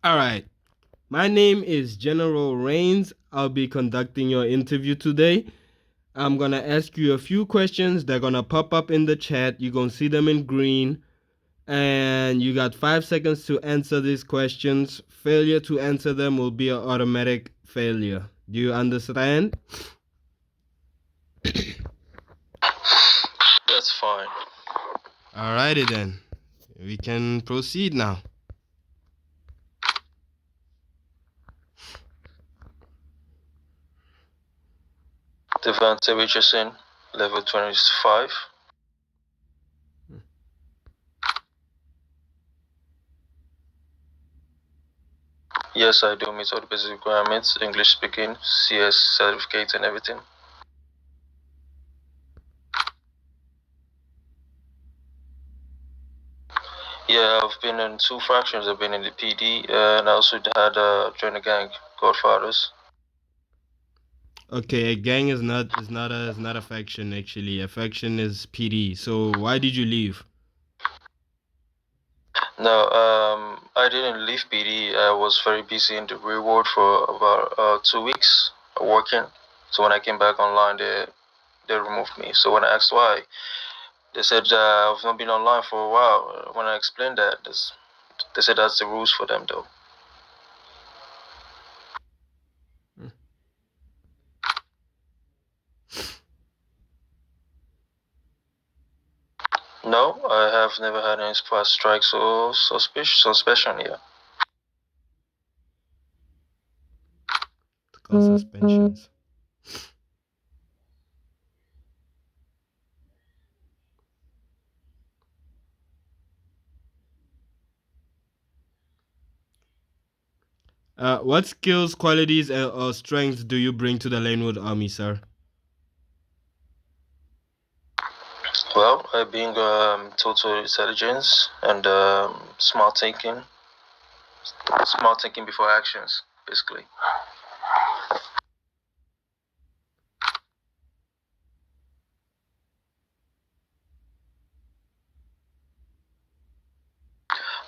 All right. My name is General Rains. I'll be conducting your interview today. I'm going to ask you a few questions. They're going to pop up in the chat. You're going to see them in green. And you got 5 seconds to answer these questions. Failure to answer them will be an automatic failure. Do you understand? That's fine. Alrighty then. We can proceed now. Davonte Richardson, level 25. Yes, I do meet all the basic requirements, English speaking, CS certificates and everything. Yeah, I've been in 2 fractions. I've been in the PD and I also had joined the gang, Godfathers. Okay, a gang is not a faction actually. A faction is PD. So why did you leave? No, I didn't leave PD. I was very busy in the real world for about 2 weeks working. So when I came back online, they removed me. So when I asked why, they said I've not been online for a while. When I explained that, they said that's the rules for them though. No, I have never had any past strikes or suspension here. It's called suspensions. What skills, qualities, or strengths do you bring to the Lanewood Army, sir? Well, I being total intelligence and smart thinking before actions, basically.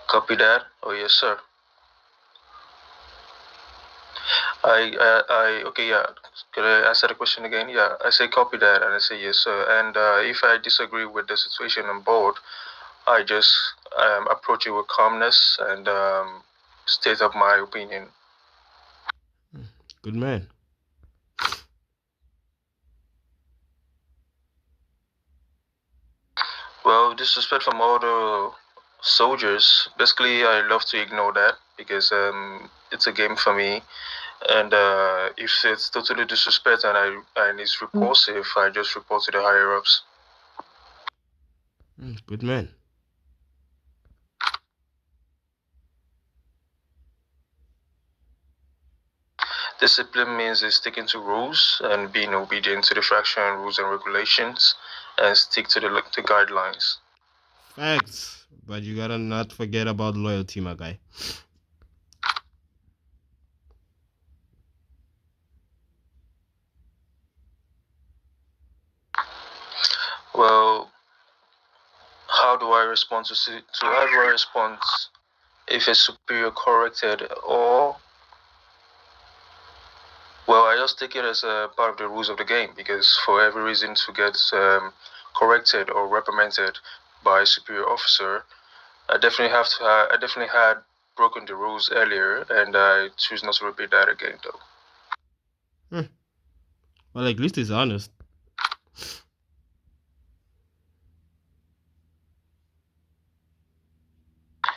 Copy that. Oh yes, sir. Okay, yeah. Could I answer the question again? Yeah, I say copy that, and I say yes, sir. And if I disagree with the situation on board, I just approach it with calmness and state up my opinion. Good man. Well, disrespect from other soldiers. Basically, I love to ignore that because it's a game for me. And if it's totally disrespect and it's repulsive, I just report to the higher ups. Good man. Discipline means sticking to rules and being obedient to the faction rules and regulations, and stick to the guidelines. Facts. But you gotta not forget about loyalty, my guy. Well, how do I respond to how do I respond if a superior corrected or well, I just take it as a part of the rules of the game because for every reason to get corrected or reprimanded by a superior officer, I definitely had broken the rules earlier, and I choose not to repeat that again, though. Well, at least he's honest.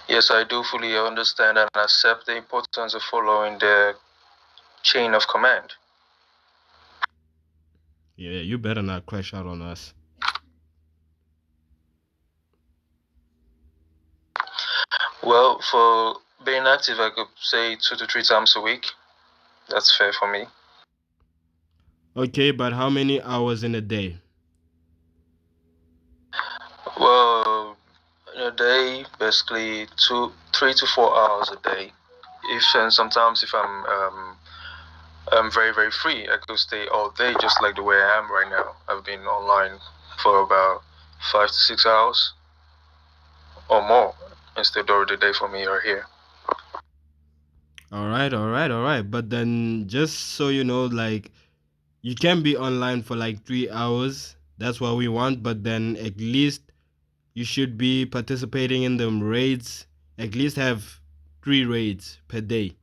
Yes, I do fully understand and accept the importance of following the chain of command. Yeah, you better not crash out on us. Well, for being active, I could say 2 to 3 times a week. That's fair for me. Okay, but how many hours in a day? Well, in a day, basically 3 to 4 hours a day. If and sometimes if I'm very free, I could stay all day just like the way I am right now. I've been online for about 5 to 6 hours or more, and still during the day for me or here. All right, all right, all right. But then, just so you know, like you can be online for like 3 hours. That's what we want. But then, at least you should be participating in them raids. At least have 3 raids per day.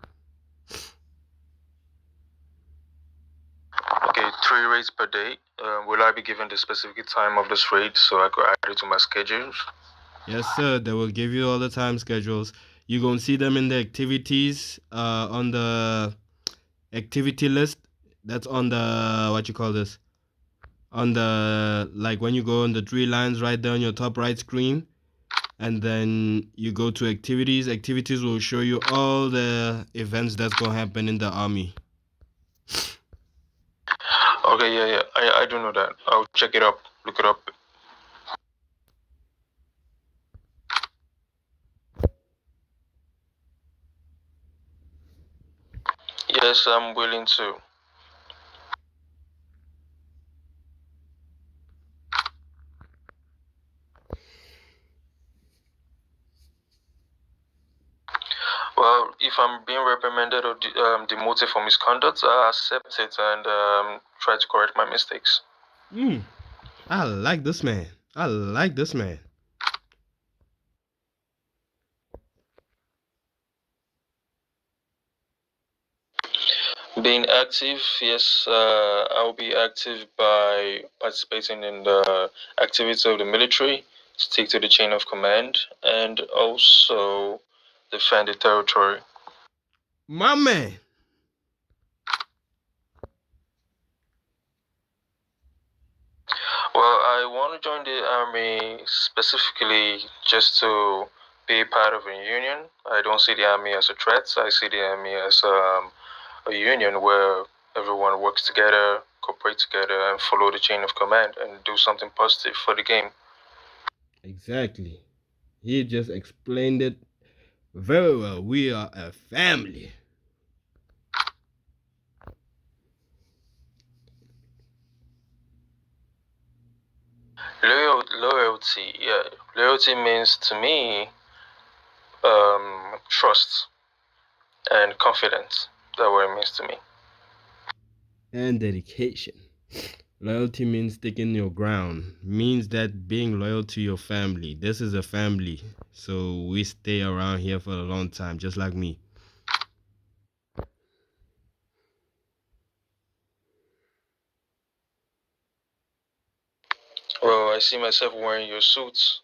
Okay, 3 raids per day. Will I be given the specific time of this raid so I could add it to my schedules? Yes, sir. They will give you all the time schedules. You're gonna see them in the activities, on the activity list. That's on the what you call this? On the like when you go on the 3 lines right there on your top right screen, and then you go to activities. Activities will show you all the events that's gonna happen in the army. Okay, yeah, yeah. I do know that. I'll check it up, look it up. Yes, I'm willing to. Well, if I'm being reprimanded or demoted for misconduct, I accept it and try to correct my mistakes. Mm, I like this man. I like this man. Being active, yes, I'll be active by participating in the activity of the military, stick to the chain of command, and also defend the territory. My man. Well, I want to join the army specifically just to be part of a union. I don't see the army as a threat. I see the army as a union where everyone works together, cooperate together, and follow the chain of command and do something positive for the game. Exactly. He just explained it very well. We are a family. Loyalty, yeah. Loyalty means to me trust and confidence. That's what it means to me. And dedication. Loyalty means sticking your ground. Means that being loyal to your family. This is a family. So we stay around here for a long time, just like me. Well, I see myself wearing your suits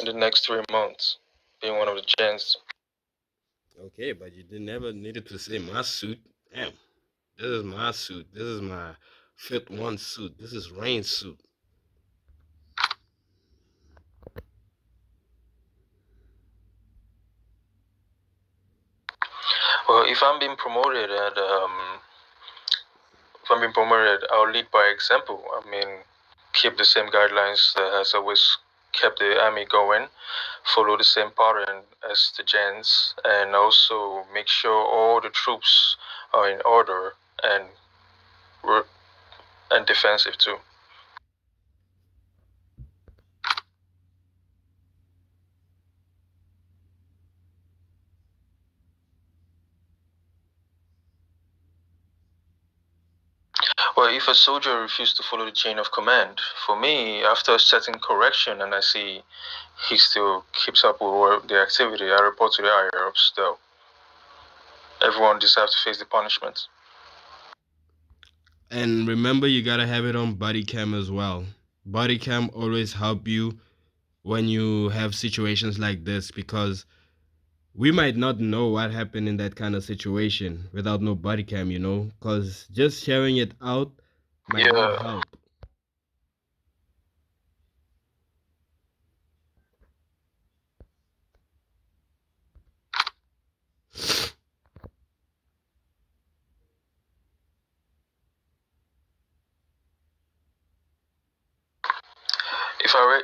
in the next 3 months, being one of the gents. Okay, but you didn't never needed to say my suit. Damn. This is my suit. This is my fifth one suit. This is Rain's suit. Well, if I'm being promoted, I'll lead by example. I mean, keep the same guidelines that has always kept the army going, follow the same pattern as the gents, and also make sure all the troops are in order and and defensive too. Well, if a soldier refuses to follow the chain of command, for me, after a certain correction and I see he still keeps up with the activity, I report to the higher ups though. Everyone deserves to face the punishment. And remember, you gotta have it on body cam as well. Body cam always help you when you have situations like this because we might not know what happened in that kind of situation without no body cam, because just sharing it out might not Yeah. help.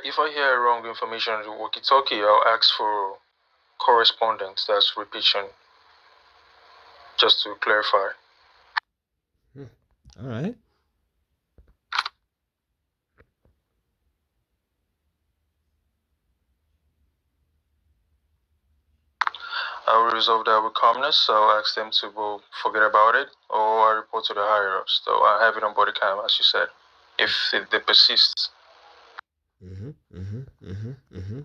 If I hear wrong information on the walkie-talkie, I'll ask for correspondence. That's repeating, just to clarify. Hmm. All right. I will resolve that with calmness. I'll ask them to go forget about it, or I report to the higher ups. So I have it on body cam, as you said. If they persist. Mm-hmm, mm-hmm, mm-hmm, mm-hmm.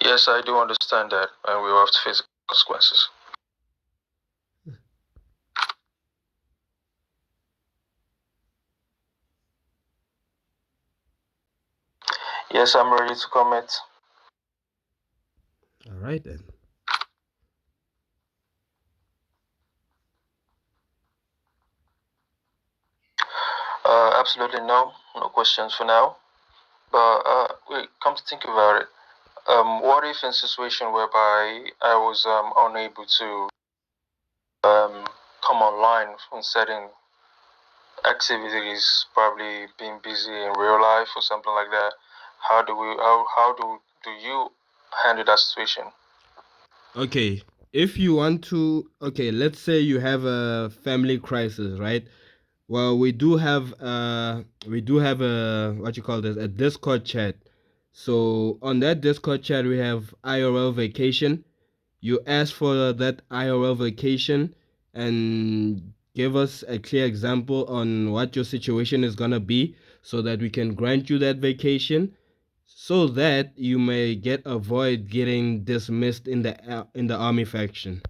Yes, I do understand that, and we will have to face the consequences. Yes, I'm ready to commit. All right then. Absolutely no, no questions for now. But wait, come to think about it, what if in a situation whereby I was unable to come online from certain activities, probably being busy in real life or something like that? How do you handle that situation? Okay, if you want to, okay, let's say you have a family crisis, right? Well, we do have a what you call this, a Discord chat. So on that Discord chat, we have IRL vacation. You ask for that IRL vacation and give us a clear example on what your situation is gonna be, so that we can grant you that vacation, so that you may avoid getting dismissed in the army faction.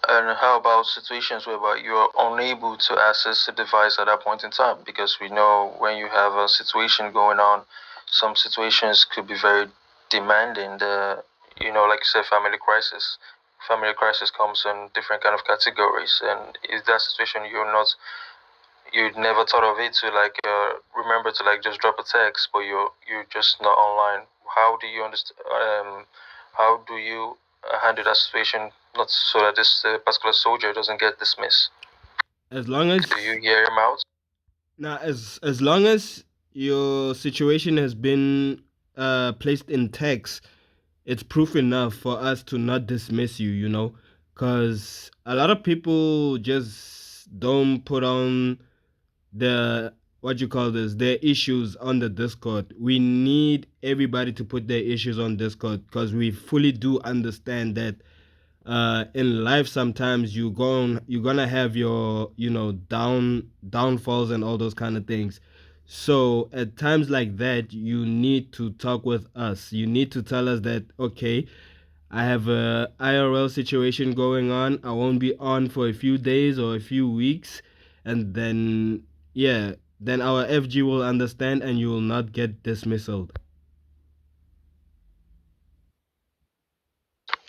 And how about situations whereby you're unable to access a device at that point in time? Because we know when you have a situation going on, some situations could be very demanding. Like you said, family crisis. Family crisis comes in different kind of categories, and is that situation you never thought of it to like remember to like just drop a text, but you're just not online. How do you understand? How do you handle that situation, not so that this particular soldier doesn't get dismissed? As long Do you as hear him out? Now, as long as your situation has been placed in text, it's proof enough for us to not dismiss you. Because a lot of people just don't put on the what you call this their issues on the Discord. We need everybody to put their issues on Discord, because we fully do understand that in life sometimes you're gonna have your downfalls and all those kind of things. So at times like that, you need to talk with us. You need to tell us that, okay, I have a IRL situation going on, I won't be on for a few days or a few weeks, and then, yeah, then our FG will understand and you will not get dismissed. All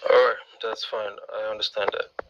right, that's fine. I understand that.